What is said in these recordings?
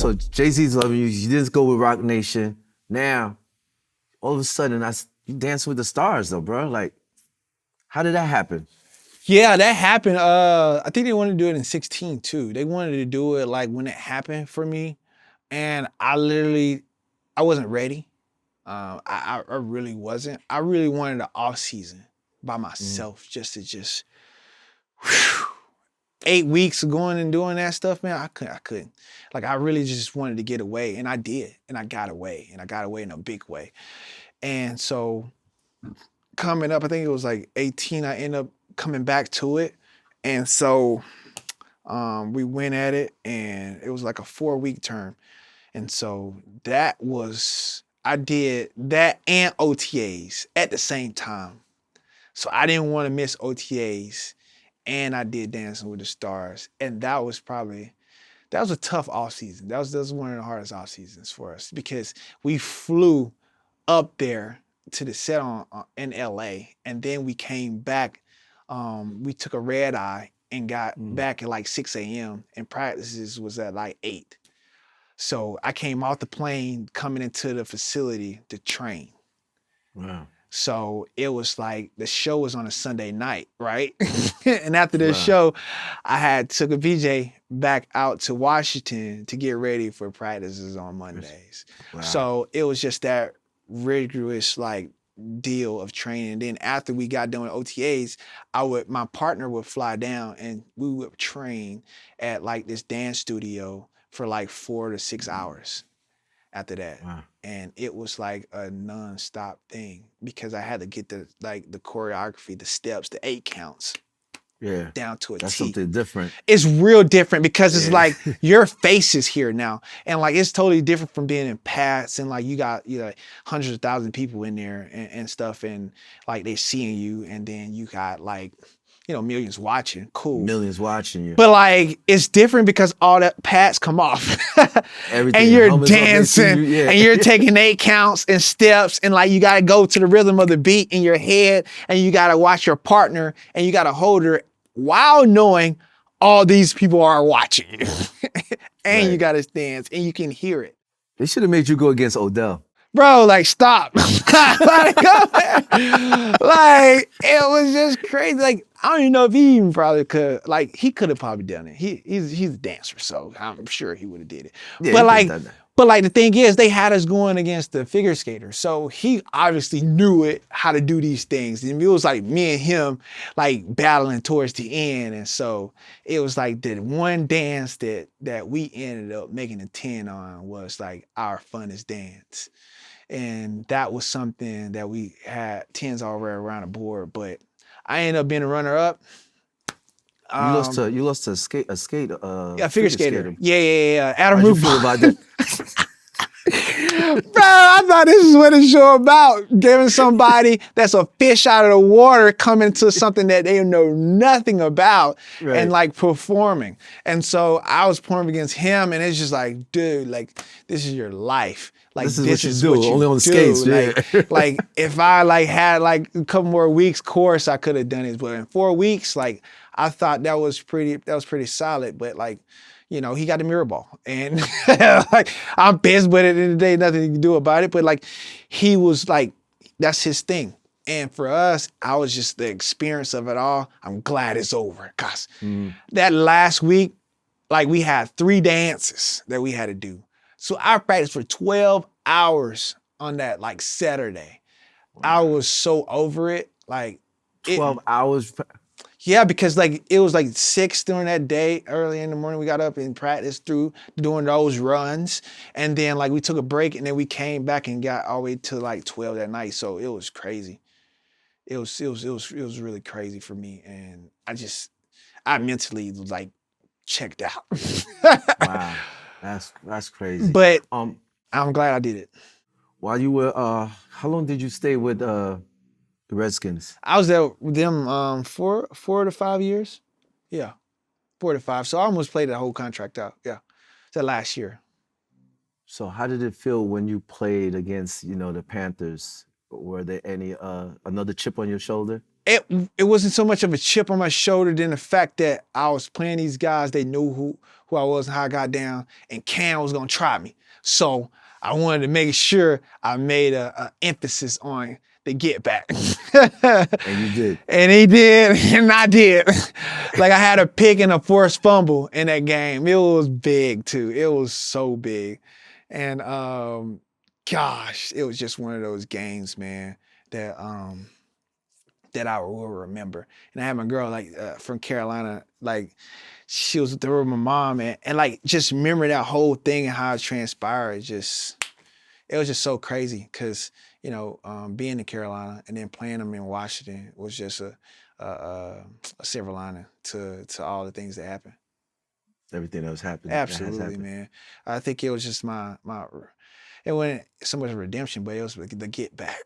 So Jay-Z's loving you. You didn't go with Rock Nation. Now, all of a sudden, you dancing with the stars though, bro. Like, how did that happen? Yeah, that happened. I think they wanted to do it in 16 too. They wanted to do it like when it happened for me, and I wasn't ready. I really wasn't. I really wanted an off season by myself, just to whew, 8 weeks of going and doing that stuff, man. I couldn't. Like I really just wanted to get away, and I did, and I got away, and I got away in a big way. And so coming up, I think it was like 18. I ended up coming back to it, and so we went at it, and it was like a 4-week term. And so I did that and OTAs at the same time. So I didn't want to miss OTAs, and I did Dancing with the Stars. And that was a tough off season. That was one of the hardest off seasons for us because we flew up there to the set in LA, and then we came back. We took a red eye and got back at like 6 a.m. and practices was at like 8. So I came off the plane coming into the facility to train. Wow. So it was like the show was on a Sunday night, right? And after the show, I had took a VJ back out to Washington to get ready for practices on Mondays. Wow. So it was just that rigorous like deal of training. And then after we got done with OTAs, my partner would fly down and we would train at like this dance studio for like 4 to 6 hours after that. Wow. And it was like a nonstop thing because I had to get the choreography, the steps, the 8 counts. Yeah. Down to a That's T. something different. It's real different because it's like your face is here now. And like it's totally different from being in Pats and like you got hundreds of thousands of people in there and stuff and like they seeing you and then you got like millions watching. Cool. Millions watching you. But like it's different because all that pads come off. Everything. And you're dancing and you're taking 8 counts and steps and like you gotta go to the rhythm of the beat in your head and you gotta watch your partner and you gotta hold her while knowing all these people are watching you. And you gotta dance and you can hear it. They should have made you go against Odell. Bro, like stop. Like it was just crazy. Like I don't even know if he even probably could. Like he could have probably done it. He's a dancer, so I'm sure he would have did it. Yeah, but like the thing is, they had us going against the figure skater, so he obviously knew how to do these things. And it was like me and him like battling towards the end, and so it was like the one dance that we ended up making a 10 on was like our funnest dance. And that was something that we had 10s already around the board, but I ended up being a runner-up. You lost to a figure skater. Yeah. Adam Rippon. How'd you feel about that? Bro, I thought this is what it's show about. Giving somebody that's a fish out of the water coming to something that they know nothing about and like performing. And so I was performing against him and it's just like, dude, like this is your life. Like this is what you do. Only on the skates. Like if I like had like a couple more weeks course, I could have done it. But in 4 weeks, like I thought that was pretty solid. But like, he got the mirror ball. And like I'm pissed, but at the end of the day, nothing you can do about it. But like he was like, that's his thing. And for us, I was just the experience of it all. I'm glad it's over. Cause that last week, like we had 3 dances that we had to do. So I practiced for 12 hours on that like Saturday. Wow. I was so over it. Like 12 hours? Yeah, because like it was like 6 during that day. Early in the morning, we got up and practiced through doing those runs. And then like we took a break and then we came back and got all the way to like 12 that night. So it was crazy. It was really crazy for me. And I mentally was like checked out. Wow. That's crazy. But I'm glad I did it. While you were, how long did you stay with the Redskins? I was there with them 4 to 5 years. Yeah, 4 to 5. So I almost played that whole contract out. Yeah, that last year. So how did it feel when you played against, the Panthers? Were there any another chip on your shoulder? it wasn't so much of a chip on my shoulder than the fact that I was playing these guys. They knew who I was and how I got down, and Cam was gonna try me. So I wanted to make sure I made a emphasis on the get back. And you did. And he did, and I did. Like I had a pick and a forced fumble in that game. It was big too. It was so big. And gosh, it was just one of those games, man, that that I will remember. And I had my girl from Carolina, like she was there with my mom, and like just remember that whole thing and how it transpired. It was just so crazy because being in Carolina and then playing them in Washington was just a silver lining to all the things that happened. Everything that was happening. Absolutely, man. I think it was just it wasn't so much redemption, but it was the get back.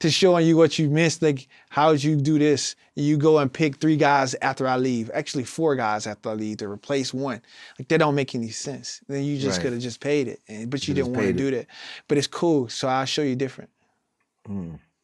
to showing you what you missed. Like, how did you do this? You go and pick 3 guys after I leave. Actually, 4 guys after I leave to replace 1. Like, that don't make any sense. Then you just could have just paid it, but you didn't want to do that. But it's cool, so I'll show you different.